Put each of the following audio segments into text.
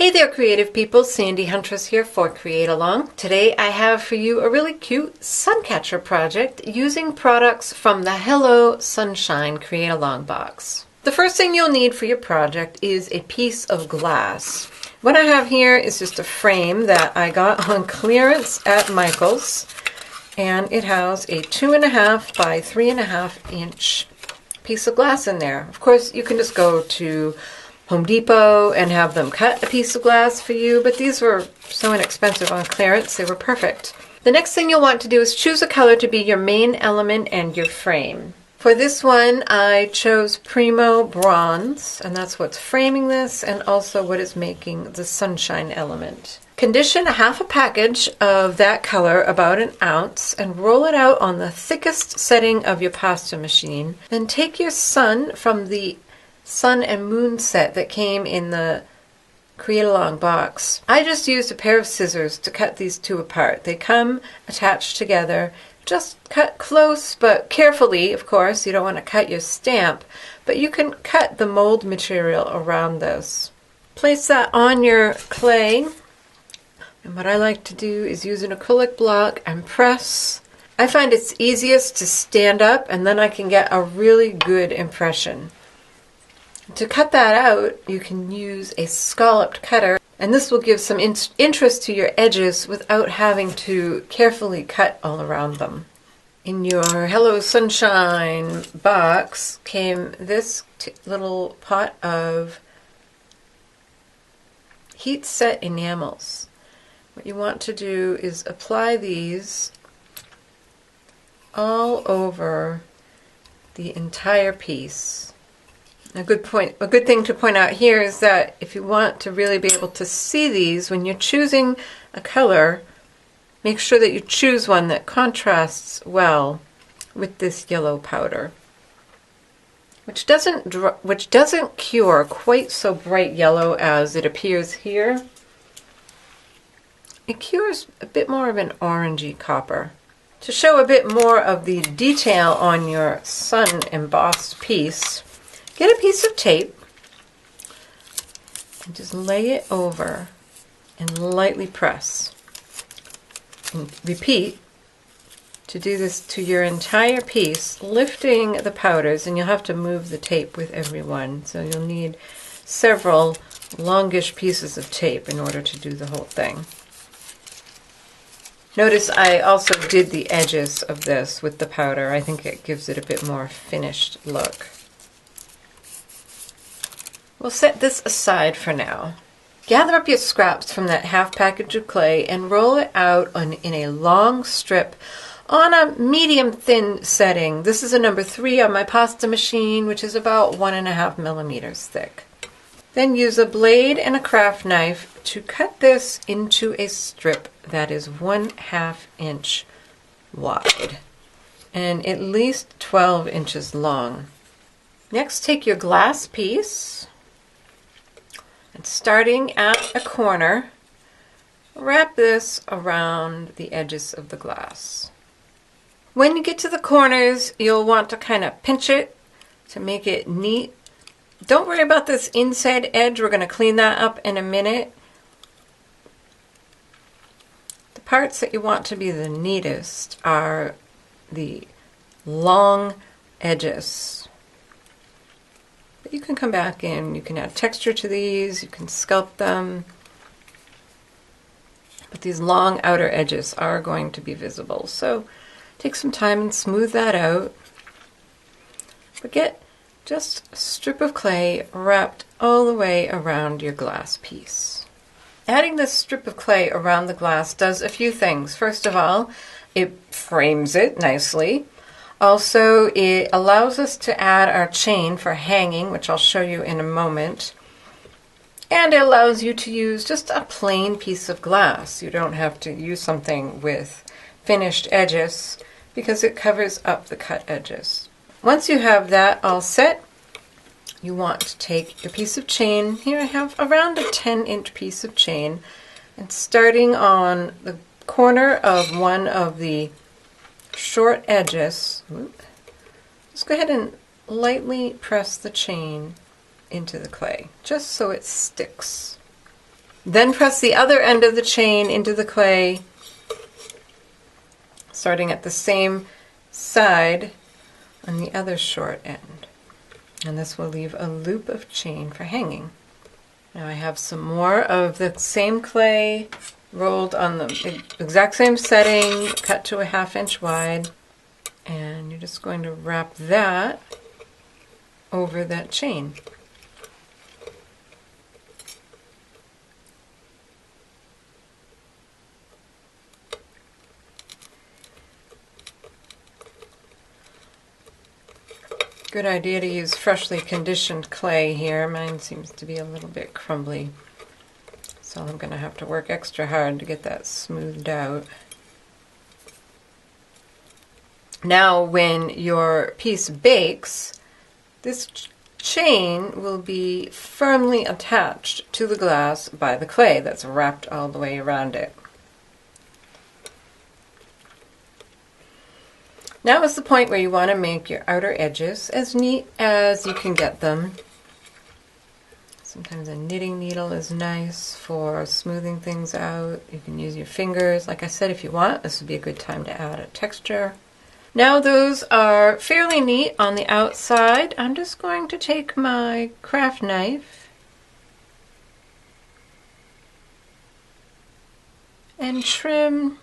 Hey there, creative people. Sandy Huntress here for Create Along. Today I have for you a really cute Suncatcher project using products from the Hello Sunshine Create Along box. The first thing you'll need for your project is a piece of glass. What I have here is just a frame that I got on clearance at Michael's, and it has a 2.5 by 3.5 inch piece of glass in there. Of course, you can just go to Home Depot and have them cut a piece of glass for you, but these were so inexpensive on clearance, they were perfect. The next thing you'll want to do is choose a color to be your main element and your frame. For this one, I chose Primo Bronze, and that's what's framing this and also what is making the sunshine element. Condition a half a package of that color, about an ounce, and roll it out on the thickest setting of your pasta machine. Then take your sun from the Sun and Moon set that came in the Create Along box. I just used a pair of scissors to cut these two apart. They come attached together. Just cut close, but carefully, of course. You don't want to cut your stamp, but you can cut the mold material around this. Place that on your clay, and what I like to do is use an acrylic block and press. I find it's easiest to stand up, and then I can get a really good impression. To cut that out, you can use a scalloped cutter, and this will give some interest to your edges without having to carefully cut all around them. In your Hello Sunshine box came this little pot of heat set enamels. What you want to do is apply these all over the entire piece. A good thing to point out here is that if you want to really be able to see these, when you're choosing a color, make sure that you choose one that contrasts well with this yellow powder, which doesn't cure quite so bright yellow as it appears here. It cures a bit more of an orangey copper. To show a bit more of the detail on your sun embossed piece, get a piece of tape and just lay it over and lightly press. And repeat to do this to your entire piece, lifting the powders, and you'll have to move the tape with every one. So you'll need several longish pieces of tape in order to do the whole thing. Notice I also did the edges of this with the powder. I think it gives it a bit more finished look. We'll set this aside for now. Gather up your scraps from that half package of clay and roll it out in a long strip on a medium thin setting. This is a number 3 on my pasta machine, which is about 1.5 millimeters thick. Then use a blade and a craft knife to cut this into a strip that is 1/2 inch wide and at least 12 inches long. Next, take your glass piece, and starting at a corner, wrap this around the edges of the glass. When you get to the corners, you'll want to kind of pinch it to make it neat. Don't worry about this inside edge. We're going to clean that up in a minute. The parts that you want to be the neatest are the long edges. You can come back in, you can add texture to these, you can sculpt them, but these long outer edges are going to be visible. So take some time and smooth that out, but get just a strip of clay wrapped all the way around your glass piece. Adding this strip of clay around the glass does a few things. First of all, it frames it nicely. Also, it allows us to add our chain for hanging, which I'll show you in a moment. And it allows you to use just a plain piece of glass. You don't have to use something with finished edges because it covers up the cut edges. Once you have that all set, you want to take your piece of chain. Here I have around a 10-inch piece of chain, and starting on the corner of one of the short edges, just go ahead and lightly press the chain into the clay, just so it sticks. Then press the other end of the chain into the clay, starting at the same side on the other short end. And this will leave a loop of chain for hanging. Now I have some more of the same clay rolled on the exact same setting, cut to a 1/2 inch wide, and you're just going to wrap that over that chain. Good idea to use freshly conditioned clay here. Mine seems to be a little bit crumbly, so I'm going to have to work extra hard to get that smoothed out. Now when your piece bakes, this chain will be firmly attached to the glass by the clay that's wrapped all the way around it. Now is the point where you want to make your outer edges as neat as you can get them. Sometimes a knitting needle is nice for smoothing things out. You can use your fingers. Like I said, if you want, this would be a good time to add a texture. Now those are fairly neat on the outside. I'm just going to take my craft knife and trim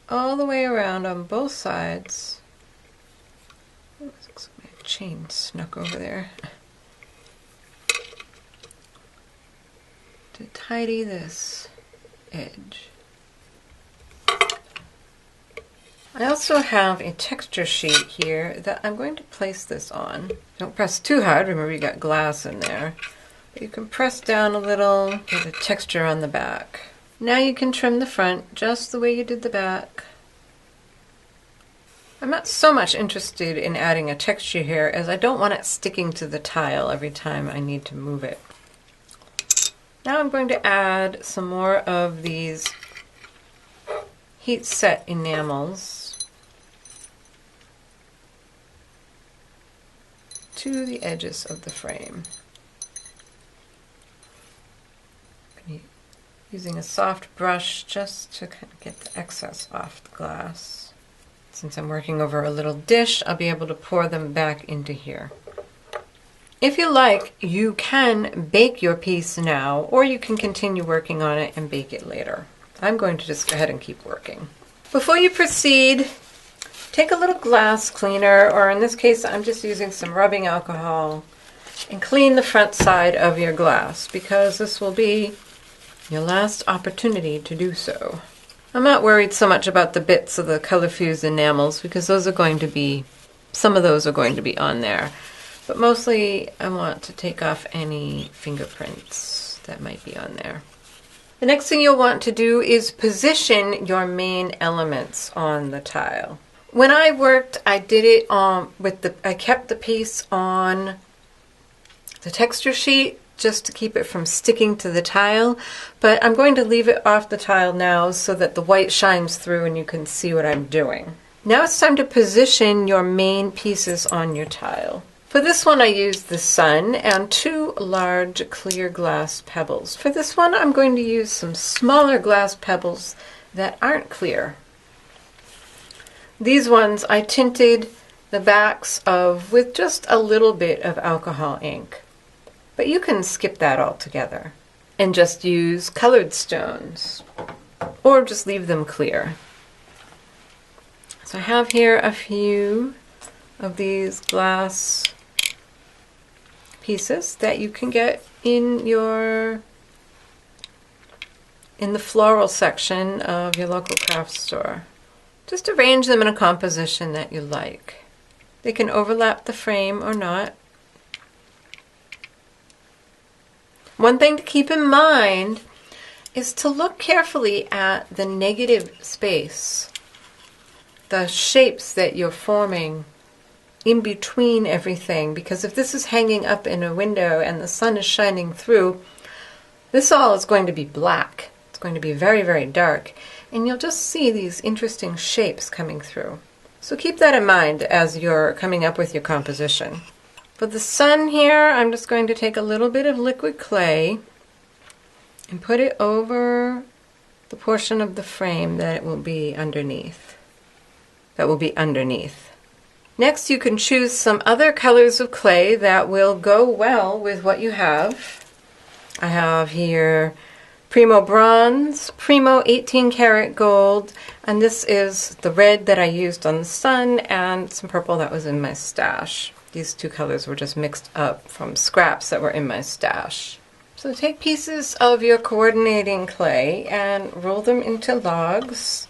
all the way around on both sides. Looks like my chain snuck over there. To tidy this edge. I also have a texture sheet here that I'm going to place this on. Don't press too hard, remember you got glass in there. But you can press down a little, get a texture on the back. Now you can trim the front just the way you did the back. I'm not so much interested in adding a texture here as I don't want it sticking to the tile every time I need to move it. Now I'm going to add some more of these heat set enamels to the edges of the frame. Using a soft brush just to kind of get the excess off the glass. Since I'm working over a little dish, I'll be able to pour them back into here. If you like, you can bake your piece now, or you can continue working on it and bake it later. I'm going to just go ahead and keep working. Before you proceed, take a little glass cleaner, or in this case, I'm just using some rubbing alcohol, and clean the front side of your glass, because this will be your last opportunity to do so. I'm not worried so much about the bits of the color fused enamels because those are going to be, some of those are going to be on there. But mostly I want to take off any fingerprints that might be on there. The next thing you'll want to do is position your main elements on the tile. When I worked, I did it I kept the piece on the texture sheet just to keep it from sticking to the tile, but I'm going to leave it off the tile now so that the white shines through and you can see what I'm doing. Now it's time to position your main pieces on your tile. For this one I used the sun and 2 large clear glass pebbles. For this one I'm going to use some smaller glass pebbles that aren't clear. These ones I tinted the backs of with just a little bit of alcohol ink. But you can skip that altogether and just use colored stones or just leave them clear. So I have here a few of these glass pieces that you can get in the floral section of your local craft store. Just arrange them in a composition that you like. They can overlap the frame or not. One thing to keep in mind is to look carefully at the negative space, the shapes that you're forming in between everything, because if this is hanging up in a window and the sun is shining through, this all is going to be black. It's going to be very, very dark, and you'll just see these interesting shapes coming through. So keep that in mind as you're coming up with your composition. For the sun here, I'm just going to take a little bit of liquid clay and put it over the portion of the frame that it will be underneath. Next, you can choose some other colors of clay that will go well with what you have. I have here Primo Bronze, Primo 18 karat gold, and this is the red that I used on the sun and some purple that was in my stash. These two colors were just mixed up from scraps that were in my stash. So take pieces of your coordinating clay and roll them into logs.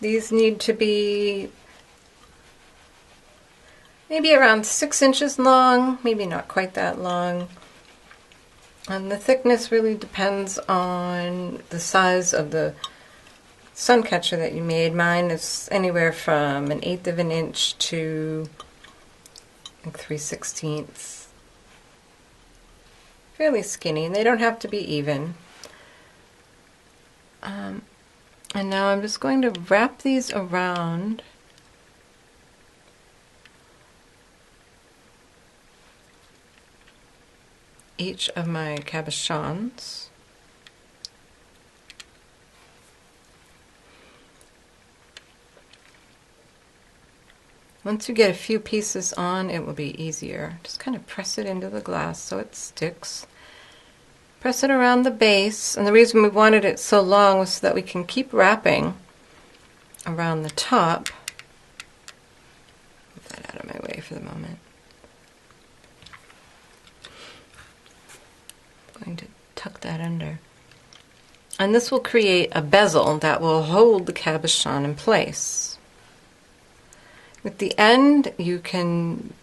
These need to be maybe around 6 inches long, maybe not quite that long. And the thickness really depends on the size of the Suncatcher that you made. Mine is anywhere from 1/8 of an inch to like 3/16. Fairly skinny, and they don't have to be even. And now I'm just going to wrap these around each of my cabochons. Once you get a few pieces on, it will be easier. Just kind of press it into the glass so it sticks. Press it around the base, and the reason we wanted it so long was so that we can keep wrapping around the top. Move that out of my way for the moment. I'm going to tuck that under. And this will create a bezel that will hold the cabochon in place. With the end, you can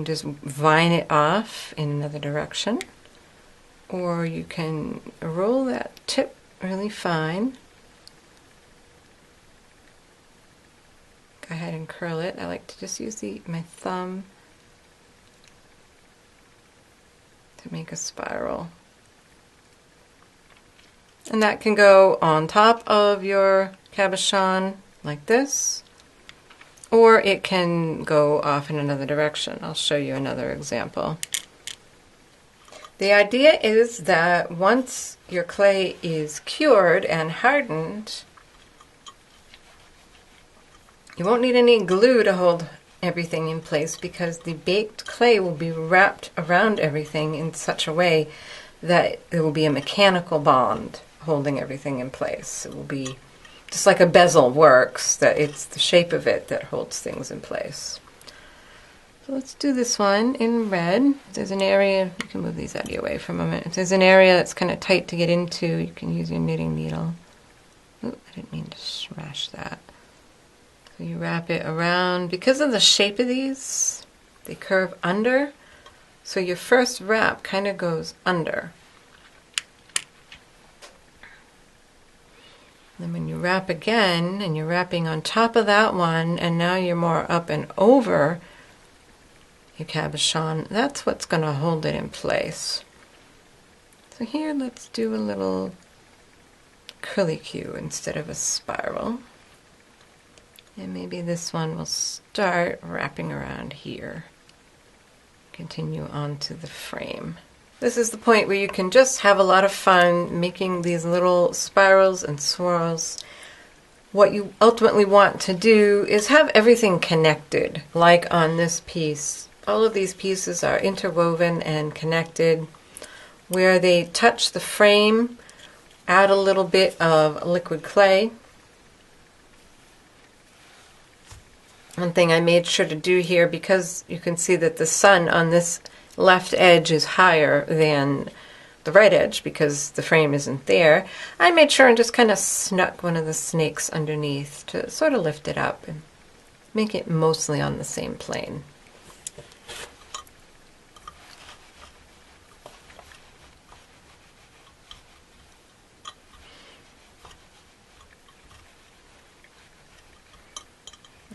just vine it off in another direction, or you can roll that tip really fine. Go ahead and curl it. I like to just use my thumb to make a spiral. And that can go on top of your cabochon like this, or it can go off in another direction. I'll show you another example. The idea is that once your clay is cured and hardened, you won't need any glue to hold everything in place, because the baked clay will be wrapped around everything in such a way that there will be a mechanical bond holding everything in place. It will be just like a bezel works, that it's the shape of it that holds things in place. So let's do this one in red. If there's an area, you can move these out of your way for a moment. If there's an area that's kind of tight to get into, you can use your knitting needle. Oh, I didn't mean to smash that. So you wrap it around. Because of the shape of these, they curve under, so your first wrap kind of goes under. Then when you wrap again, and you're wrapping on top of that one, and now you're more up and over your cabochon, that's what's going to hold it in place. So here, let's do a little curlicue instead of a spiral. And maybe this one will start wrapping around here. Continue onto the frame. This is the point where you can just have a lot of fun making these little spirals and swirls. What you ultimately want to do is have everything connected, like on this piece. All of these pieces are interwoven and connected. Where they touch the frame, add a little bit of liquid clay. One thing I made sure to do here, because you can see that the sun on this left edge is higher than the right edge because the frame isn't there, I made sure and just kind of snuck one of the snakes underneath to sort of lift it up and make it mostly on the same plane.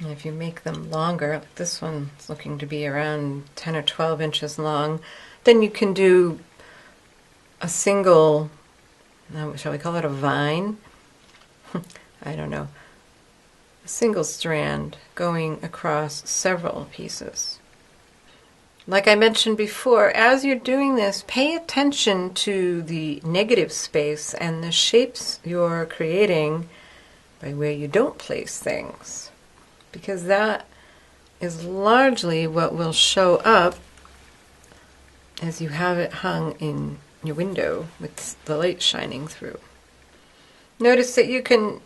And if you make them longer, like this one's looking to be around 10 or 12 inches long, then you can do a single, shall we call it a vine? I don't know. A single strand going across several pieces. Like I mentioned before, as you're doing this, pay attention to the negative space and the shapes you're creating by where you don't place things, because that is largely what will show up as you have it hung in your window with the light shining through. Notice that you can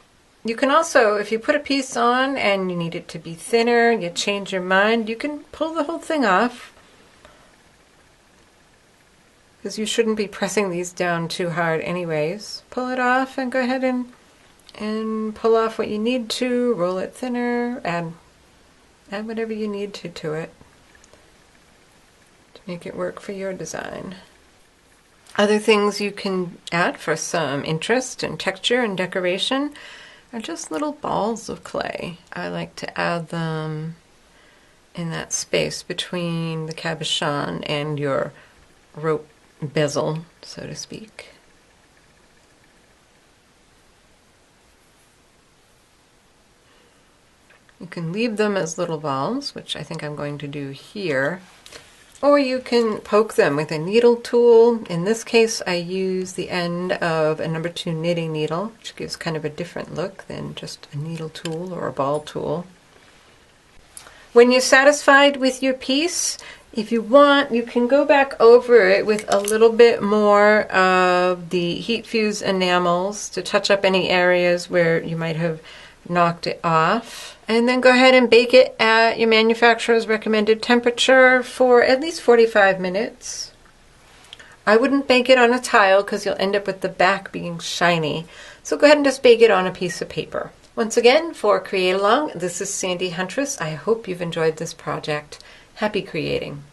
also, if you put a piece on and you need it to be thinner, you change your mind, you can pull the whole thing off, because you shouldn't be pressing these down too hard anyways. Pull it off and go ahead and pull off what you need to, roll it thinner, add whatever you need to it to make it work for your design. Other things you can add for some interest and texture and decoration are just little balls of clay. I like to add them in that space between the cabochon and your rope bezel, so to speak. You can leave them as little balls, which I think I'm going to do here, or you can poke them with a needle tool. In this case, I use the end of a number 2 knitting needle, which gives kind of a different look than just a needle tool or a ball tool. When you're satisfied with your piece, if you want, you can go back over it with a little bit more of the heat fuse enamels to touch up any areas where you might have knocked it off. And then go ahead and bake it at your manufacturer's recommended temperature for at least 45 minutes. I wouldn't bake it on a tile because you'll end up with the back being shiny. So go ahead and just bake it on a piece of paper. Once again, for Create Along, this is Sandy Huntress. I hope you've enjoyed this project. Happy creating.